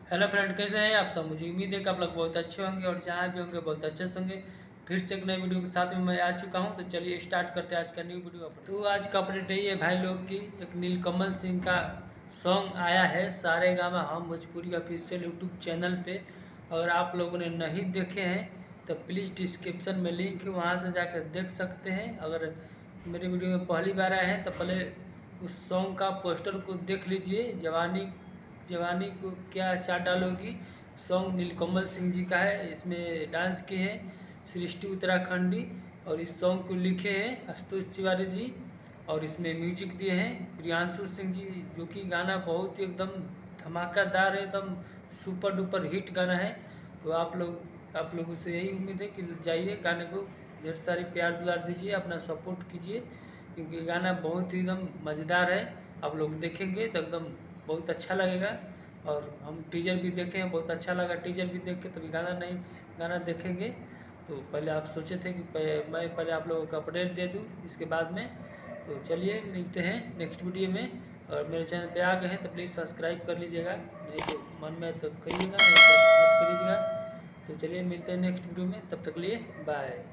Hello friend, कैसे हैं आप सब। मुझे उम्मीद है कि आप लोग बहुत अच्छे होंगे और जहाँ भी होंगे बहुत अच्छे से होंगे। फिर से एक नई वीडियो के साथ में मैं आ चुका हूँ। तो चलिए स्टार्ट करते हैं आज का न्यू वीडियो अपडेट। तो आज का अपडेट यही है भाई लोग की, एक नीलकमल सिंह का सॉन्ग आया है सारे गामा हम भोजपुरी ऑफिशियल यूट्यूब चैनल पे। अगर आप लोगों ने नहीं देखे हैं तो प्लीज़ डिस्क्रिप्शन में लिंक है, वहाँ से जाकर देख सकते हैं। अगर मेरे वीडियो में पहली बार आए हैं तो पहले उस सॉन्ग का पोस्टर को देख लीजिए। जवानी जवानी को क्या चाट डालोगी सॉन्ग नीलकमल सिंह जी का है। इसमें डांस किए हैं सृष्टि उत्तराखंडी और इस सॉन्ग को लिखे हैं आशुतोष तिवारी जी और इसमें म्यूजिक दिए हैं प्रियांशु सिंह जी, जो कि गाना बहुत ही एकदम धमाकेदार है, एकदम सुपर डुपर हिट गाना है। तो आप लोगों से यही उम्मीद है कि जाइए गाने को ढेर सारी प्यार दुलार दीजिए, अपना सपोर्ट कीजिए, क्योंकि गाना बहुत ही एकदम मज़ेदार है। आप लोग देखेंगे तो एकदम बहुत अच्छा लगेगा। और हम टीजर भी देखे हैं, बहुत अच्छा लगा टीजर भी देख के, तभी गाना देखेंगे। तो पहले आप सोचे थे कि मैं पहले आप लोगों को अपडेट दे दूं इसके बाद में। तो चलिए मिलते हैं नेक्स्ट वीडियो में। और मेरे चैनल पे आ गए हैं तो प्लीज़ सब्सक्राइब कर लीजिएगा, नहीं तो मन में तो करिएगा, नहीं तो मत करिएगा। तो चलिए मिलते हैं नेक्स्ट वीडियो में, तब तक लिए बाय।